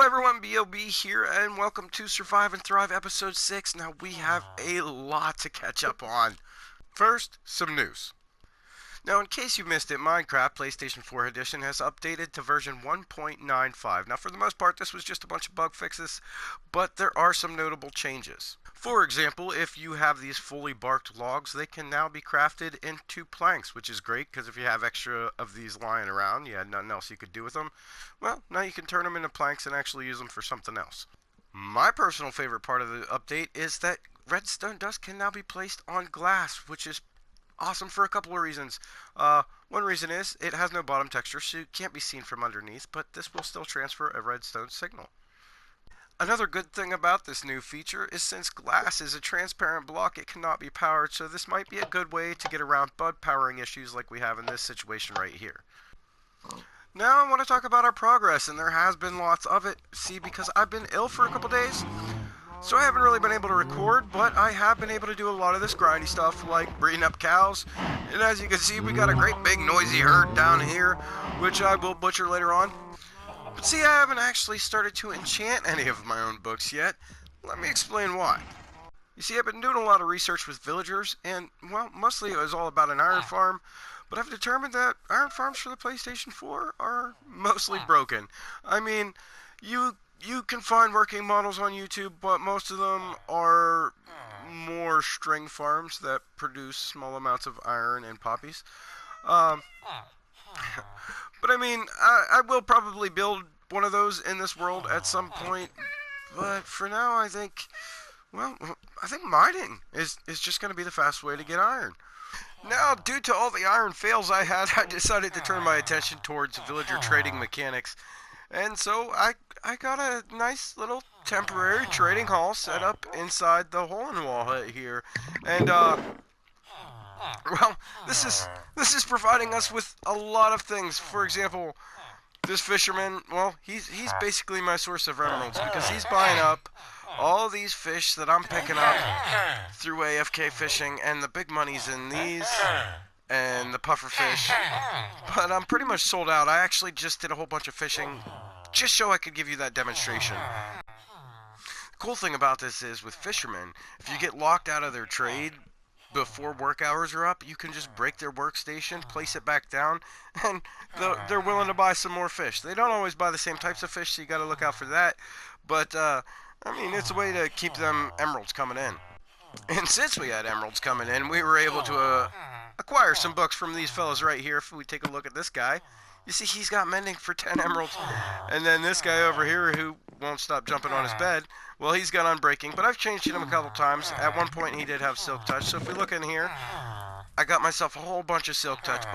everyone, BOB here, and welcome to Survive and Thrive Episode 6. Now, we have a lot to catch up on. First, some news. Now, in case you missed it, Minecraft PlayStation 4 Edition has updated to version 1.95. Now, for the most part, this was just a bunch of bug fixes, but there are some notable changes. For example, if you have these fully barked logs, they can now be crafted into planks, which is great, because if you have extra of these lying around, you had nothing else you could do with them, well, now you can turn them into planks and actually use them for something else. My personal favorite part of the update is that redstone dust can now be placed on glass, which is awesome for a couple of reasons. One reason is it has no bottom texture, so it can't be seen from underneath, but this will still transfer a redstone signal. Another good thing about this new feature is since glass is a transparent block, it cannot be powered, so this might be a good way to get around bug powering issues like we have in this situation right here. Now I want to talk about our progress, and there has been lots of it. See, because I've been ill for a couple days, so I haven't really been able to record, but I have been able to do a lot of this grindy stuff, like breeding up cows. And as you can see, we got a great big noisy herd down here, which I will butcher later on. But see, I haven't actually started to enchant any of my own books yet. Let me explain why. You see, I've been doing a lot of research with villagers, and, well, mostly it was all about an iron farm, but I've determined that iron farms for the PlayStation 4 are mostly broken. I mean, you can find working models on YouTube, but most of them are more string farms that produce small amounts of iron and poppies. But I mean, I will probably build one of those in this world at some point. But for now, I think mining is just going to be the fast way to get iron. Now, due to all the iron fails I had, I decided to turn my attention towards villager trading mechanics. And so I got a nice little temporary trading hall set up inside the hole-in-the-wall hut here. And, well, this is providing us with a lot of things. For example, this fisherman, well, he's basically my source of emeralds because he's buying up all these fish that I'm picking up through AFK fishing, and the big money's in these and the puffer fish. But I'm pretty much sold out. I actually just did a whole bunch of fishing just so I could give you that demonstration. The cool thing about this is with fishermen, if you get locked out of their trade before work hours are up, you can just break their workstation, place it back down, and they're willing to buy some more fish. They don't always buy the same types of fish, so you got to look out for that. But, I mean, it's a way to keep them emeralds coming in. And since we had emeralds coming in, we were able to acquire some books from these fellas right here. If we take a look at this guy, you see he's got mending for 10 emeralds. And then this guy over here who won't stop jumping on his bed, well, he's got unbreaking, but I've changed him a couple times. At one point he did have silk touch, so if we look in here, I got myself a whole bunch of silk touch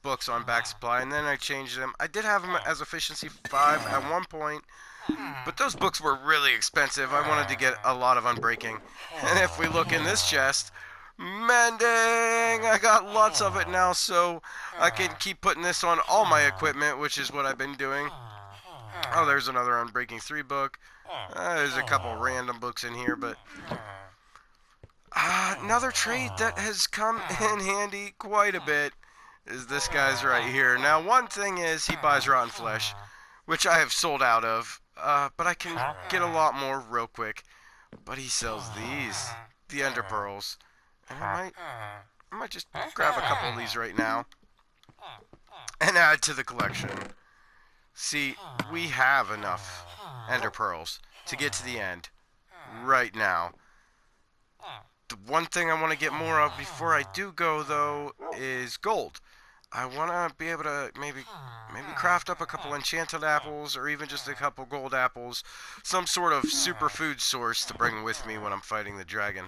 books on back supply, and then I changed him. I did have him as efficiency 5 at one point, but those books were really expensive. I wanted to get a lot of unbreaking. And if we look in this chest, mending! I got lots of it now, so I can keep putting this on all my equipment, which is what I've been doing. Oh, there's another Unbreaking 3 book. There's a couple random books in here, but another trade that has come in handy quite a bit is this guy's right here. Now, one thing is he buys rotten flesh, which I have sold out of, but I can get a lot more real quick. But he sells these, the ender pearls, and I might just grab a couple of these right now and add to the collection. See, we have enough ender pearls to get to the end right now. The one thing I want to get more of before I do go, though, is gold. I want to be able to maybe craft up a couple enchanted apples or even just a couple gold apples. Some sort of superfood source to bring with me when I'm fighting the dragon.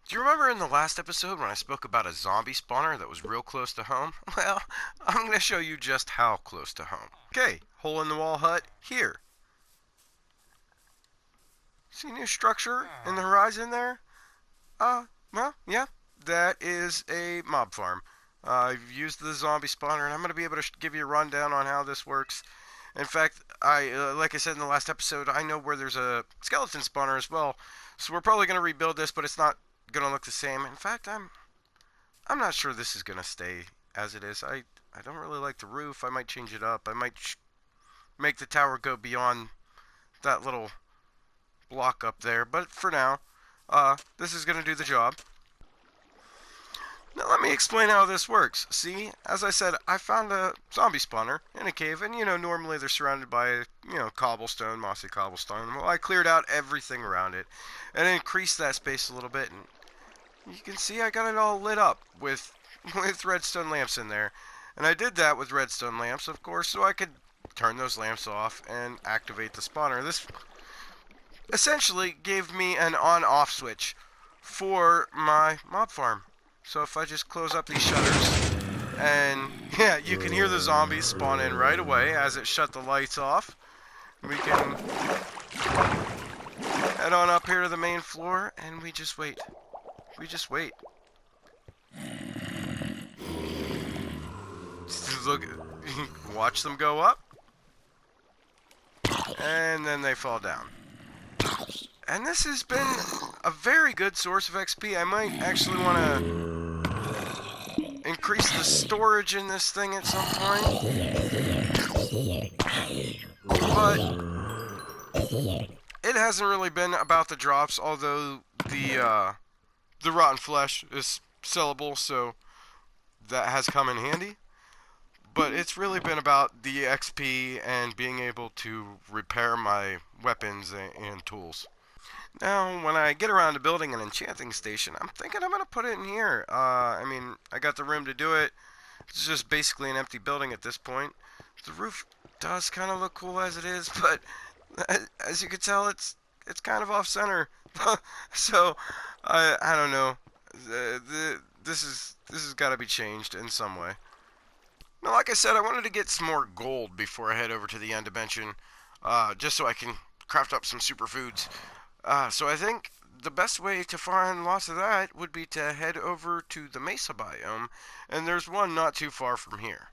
Do you remember in the last episode when I spoke about a zombie spawner that was real close to home? Well, I'm going to show you just how close to home. Okay, hole-in-the-wall hut here. See a new structure in the horizon there? Well, yeah, that is a mob farm. I've used the zombie spawner, and I'm going to be able to give you a rundown on how this works. In fact, like I said in the last episode, I know where there's a skeleton spawner as well. So we're probably going to rebuild this, but it's not going to look the same. In fact, I'm not sure this is going to stay as it is. I don't really like the roof. I might change it up. I might make the tower go beyond that little block up there. But for now, this is going to do the job. Now let me explain how this works. See, as I said, I found a zombie spawner in a cave, and normally they're surrounded by, cobblestone, mossy cobblestone. Well, I cleared out everything around it and increased that space a little bit, and you can see I got it all lit up with redstone lamps in there. And I did that with redstone lamps, of course, so I could turn those lamps off and activate the spawner. This essentially gave me an on-off switch for my mob farm. So if I just close up these shutters, and yeah, you can hear the zombies spawn in right away as it shut the lights off. We can head on up here to the main floor, and we just wait. We just wait. Look, watch them go up, and then they fall down. And this has been a very good source of XP. I might actually want to increase the storage in this thing at some point. But it hasn't really been about the drops, although the rotten flesh is sellable, so that has come in handy. But it's really been about the XP and being able to repair my weapons and tools. Now, when I get around to building an enchanting station, I'm thinking I'm going to put it in here. I mean, I got the room to do it. It's just basically an empty building at this point. The roof does kind of look cool as it is, but as you can tell, it's kind of off-center. So, I don't know. This has got to be changed in some way. Now, like I said, I wanted to get some more gold before I head over to the end dimension, just so I can craft up some superfoods. So I think the best way to find lots of that would be to head over to the Mesa biome, and there's one not too far from here.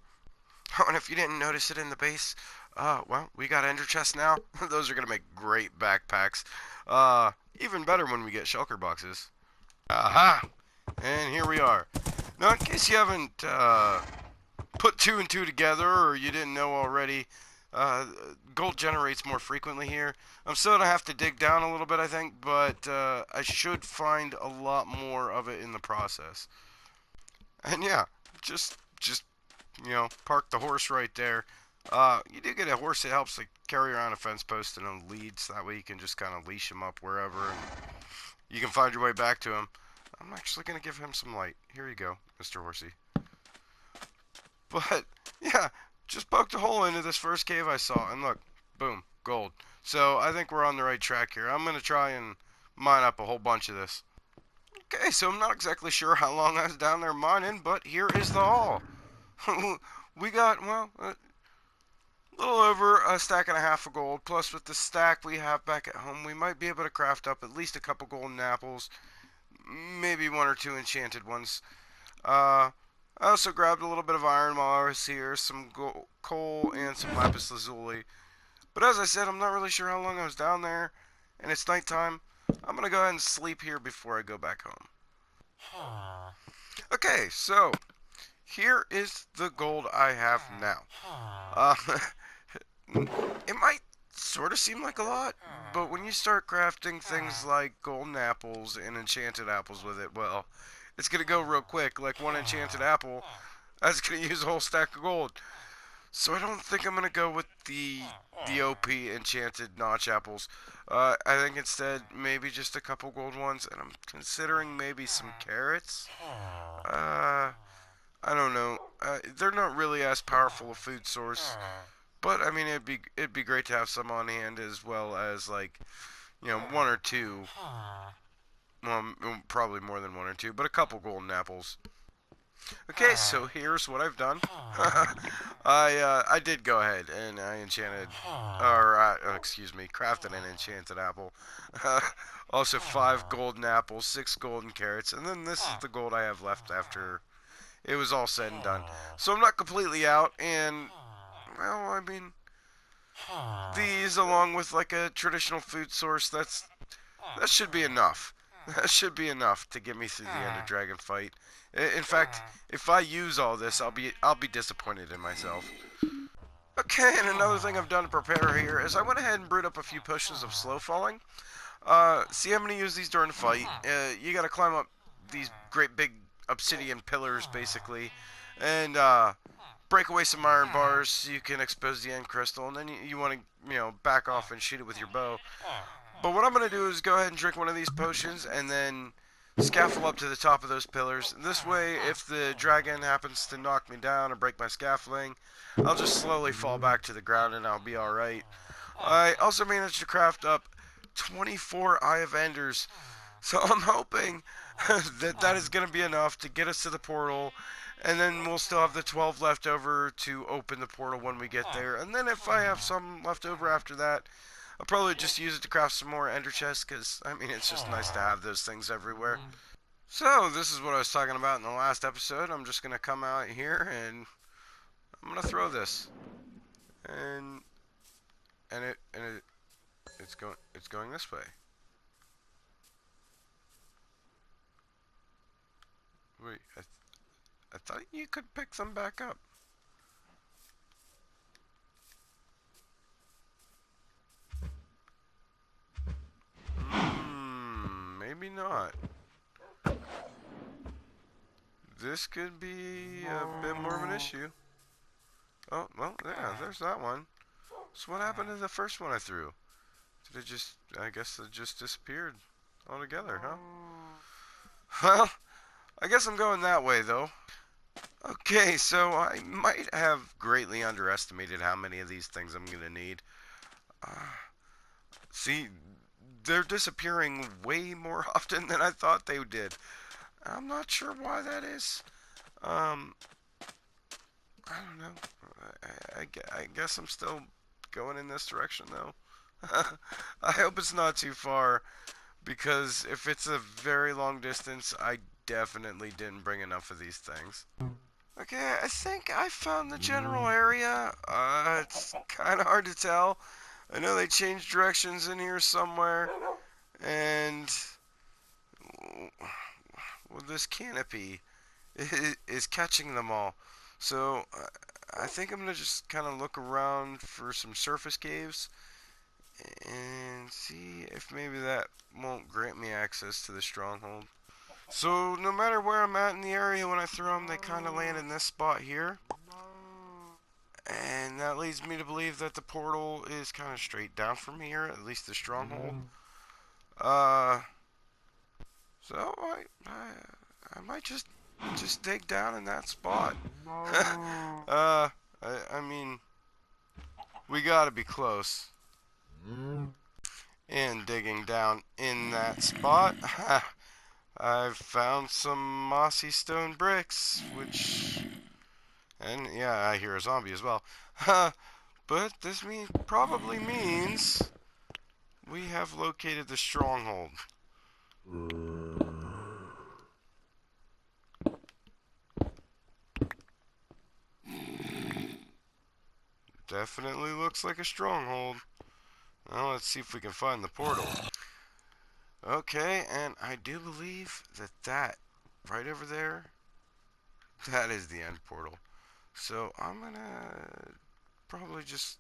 Oh, and if you didn't notice it in the base, well, we got ender chests now. Those are going to make great backpacks. Even better when we get shulker boxes. Aha! And here we are. Now, in case you haven't put 2 and 2 together, or you didn't know already, gold generates more frequently here. I'm still going to have to dig down a little bit, I think, but I should find a lot more of it in the process. And yeah, just park the horse right there. You do get a horse that helps to carry around a fence post and a lead, so that way you can just kind of leash him up wherever, and you can find your way back to him. I'm actually going to give him some light. Here you go, Mr. Horsey. But, yeah, just poked a hole into this first cave I saw, and look, boom, gold. So I think we're on the right track here. I'm going to try and mine up a whole bunch of this. Okay, so I'm not exactly sure how long I was down there mining, but here is the haul. We got, well, a little over a stack and a half of gold, plus with the stack we have back at home, we might be able to craft up at least a couple golden apples, maybe 1 or 2 enchanted ones. I also grabbed a little bit of iron while I was here, some coal, and some lapis lazuli. But as I said, I'm not really sure how long I was down there, and it's nighttime. I'm going to go ahead and sleep here before I go back home. Okay, so here is the gold I have now. It might sort of seem like a lot, but when you start crafting things like golden apples and enchanted apples with it, well, it's going to go real quick. Like 1 enchanted apple, that's going to use a whole stack of gold. So I don't think I'm going to go with the OP enchanted notch apples. I think instead maybe just a couple gold ones, and I'm considering maybe some carrots. I don't know. They're not really as powerful a food source, but I mean it'd be great to have some on hand, as well as, like, 1 or 2. Well, probably more than 1 or 2, but a couple golden apples. Okay, so here's what I've done. I did go ahead and I enchanted, or excuse me, crafted an enchanted apple. Also 5 golden apples, 6 golden carrots, and then this is the gold I have left after it was all said and done. So I'm not completely out, and, well, I mean, these, along with like a traditional food source, that should be enough. That should be enough to get me through the Ender Dragon fight. In fact, if I use all this, I'll be disappointed in myself. Okay, and another thing I've done to prepare here is I went ahead and brewed up a few potions of slow falling. See, I'm going to use these during the fight. You got to climb up these great big obsidian pillars, basically, and break away some iron bars so you can expose the end crystal, and then you want to, back off and shoot it with your bow. But what I'm going to do is go ahead and drink one of these potions, and then scaffold up to the top of those pillars. This way, if the dragon happens to knock me down or break my scaffolding, I'll just slowly fall back to the ground and I'll be alright. I also managed to craft up 24 Eye of Enders, so I'm hoping that is going to be enough to get us to the portal, and then we'll still have the 12 left over to open the portal when we get there. And then if I have some left over after that, I'll probably just use it to craft some more ender chests, because, I mean, it's just nice to have those things everywhere. So, this is what I was talking about in the last episode. I'm just going to come out here, and I'm going to throw this. And it's going this way. Wait, I thought you could pick them back up. Maybe not. This could be a bit more of an issue. Oh, well, yeah, there's that one. So what happened to the first one I threw? Did it just, I guess it just disappeared altogether, huh? Well, I guess I'm going that way, though. Okay, so I might have greatly underestimated how many of these things I'm going to need. See, they're disappearing way more often than I thought they did. I'm not sure why that is. I don't know. I guess I'm still going in this direction, though. I hope it's not too far, because if it's a very long distance, I definitely didn't bring enough of these things. Okay, I think I found the general area. It's kind of hard to tell. I know they changed directions in here somewhere, and well, this canopy is catching them all. So I think I'm gonna just kind of look around for some surface caves and see if maybe that won't grant me access to the stronghold. So no matter where I'm at in the area when I throw them, they kind of land in this spot here. And that leads me to believe that the portal is kind of straight down from here, at least the stronghold. So I might just dig down in that spot. I mean, we gotta be close. And digging down in that spot, I've found some mossy stone bricks, and yeah, I hear a zombie as well. But this probably means we have located the stronghold. Definitely looks like a stronghold. Well, let's see if we can find the portal. Okay, and I do believe that right over there, that is the end portal. So I'm gonna probably just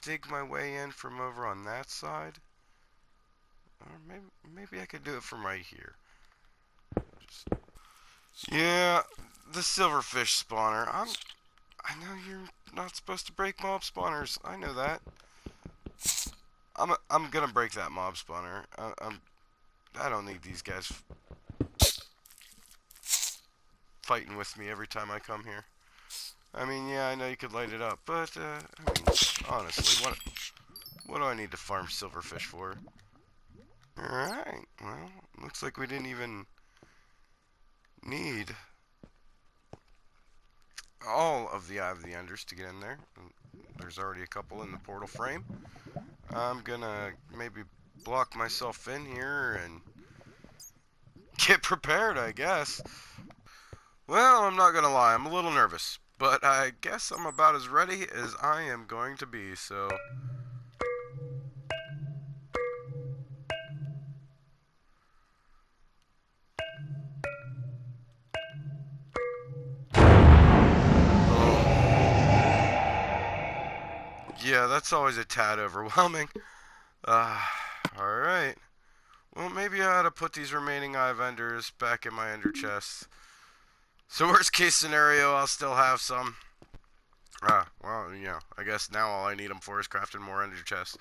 dig my way in from over on that side. Or maybe I could do it from right here. Yeah, the silverfish spawner. I know you're not supposed to break mob spawners. I know that. I'm gonna break that mob spawner. I don't need these guys fighting with me every time I come here. I mean, yeah, I know you could light it up, but I mean, honestly, what do I need to farm silverfish for? All right. Well, looks like we didn't even need all of the Eye of the Enders to get in there. There's already a couple in the portal frame. I'm gonna maybe block myself in here and get prepared, I guess. Well, I'm not gonna lie, I'm a little nervous, but I guess I'm about as ready as I am going to be, so... Yeah, that's always a tad overwhelming. Alright. Well, maybe I ought to put these remaining eye vendors back in my ender chest. So worst case scenario, I'll still have some. Well, I guess now all I need them for is crafting more ender chests.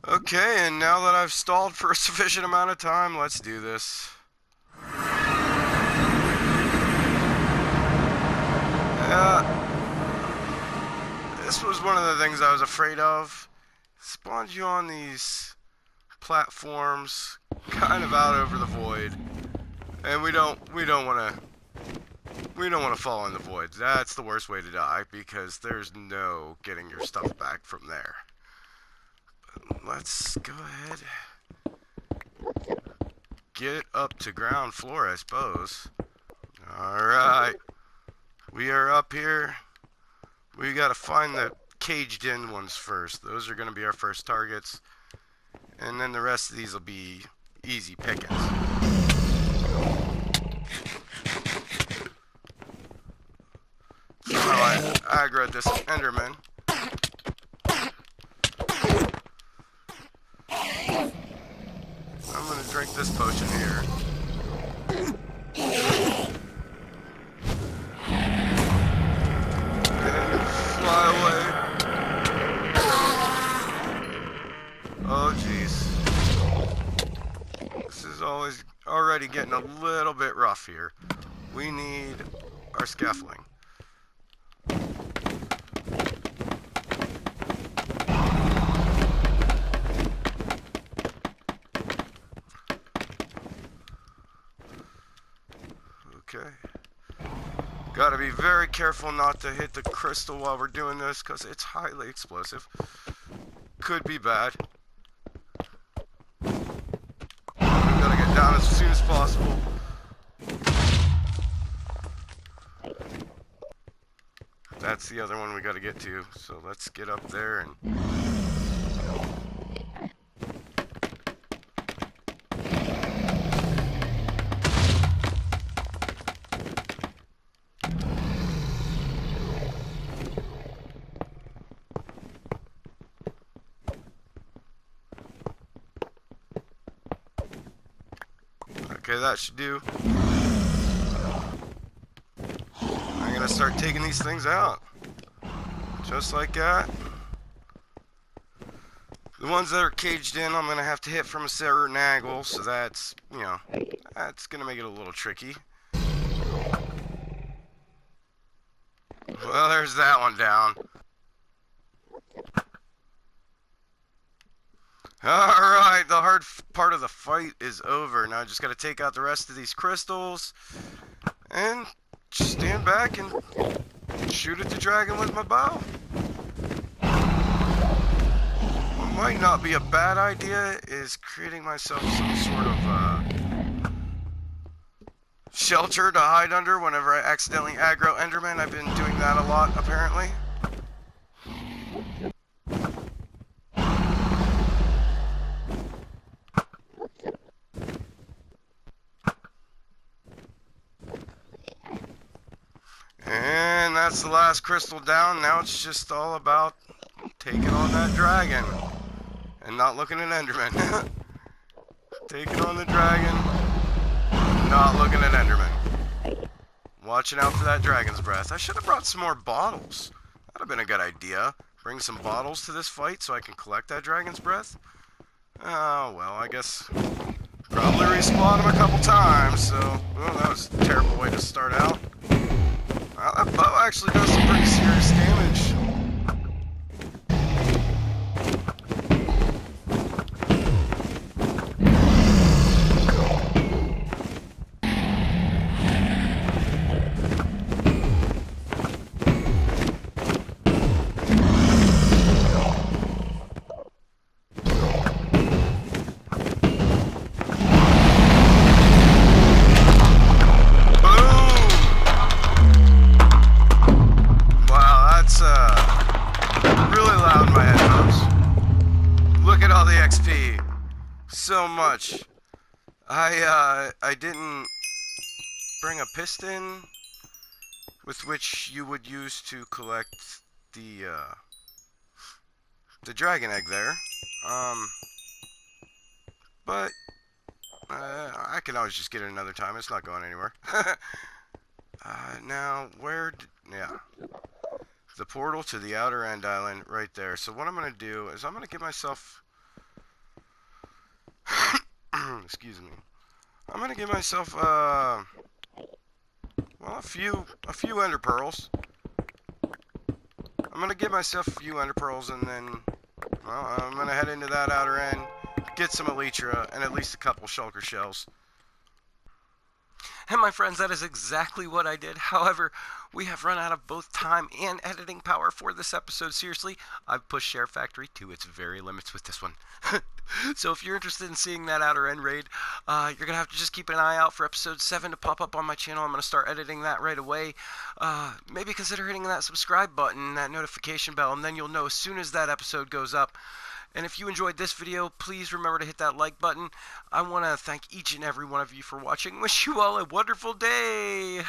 Okay, and now that I've stalled for a sufficient amount of time, let's do this. This was one of the things I was afraid of. Spawned you on these platforms, kind of out over the void, and we don't want to fall in the void. That's the worst way to die because there's no getting your stuff back from there. But let's go ahead, get up to ground floor, I suppose. All right, we are up here. We gotta find the caged in ones first. Those are gonna be our first targets. And then the rest of these will be easy pickings. So I aggroed this Enderman. I'm gonna drink this potion here. Fly away. Oh jeez. This is already getting a little bit rough here. We need our scaffolding. Okay. Gotta be very careful not to hit the crystal while we're doing this, because it's highly explosive. Could be bad. Gotta get down as soon as possible. That's the other one we gotta get to, so let's get up there and... Okay, that should do. I'm gonna start taking these things out. Just like that. The ones that are caged in, I'm gonna have to hit from a certain angle, so that's, that's gonna make it a little tricky. Well, there's that one down. Alright, the hard part of the fight is over. Now I just gotta take out the rest of these crystals and stand back and shoot at the dragon with my bow. What might not be a bad idea is creating myself some sort of shelter to hide under whenever I accidentally aggro Enderman. I've been doing that a lot, apparently. And that's the last crystal down. Now it's just all about taking on that dragon and not looking at Enderman. Taking on the dragon, not looking at Enderman. Watching out for that dragon's breath. I should have brought some more bottles. That'd have been a good idea. Bring some bottles to this fight so I can collect that dragon's breath. Oh, well, I guess probably respawn him a couple times, so well, that was a terrible way to start out. Well, that bow actually does some pretty serious damage. So much. I didn't bring a piston with which you would use to collect the the dragon egg there. But I can always just get it another time. It's not going anywhere. Now, yeah. The portal to the outer end island right there. So what I'm going to do is I'm going to give myself... excuse me. I'm going to give myself, well, a few ender pearls. I'm going to give myself a few ender pearls, and then, well, I'm going to head into that outer end, get some elytra, and at least a couple shulker shells. And my friends, that is exactly what I did. However, we have run out of both time and editing power for this episode. Seriously, I've pushed SHAREfactory to its very limits with this one. So if you're interested in seeing that outer end raid, you're going to have to just keep an eye out for episode 7 to pop up on my channel. I'm going to start editing that right away. Maybe consider hitting that subscribe button, that notification bell, and then you'll know as soon as that episode goes up. And if you enjoyed this video, please remember to hit that like button. I want to thank each and every one of you for watching. Wish you all a wonderful day.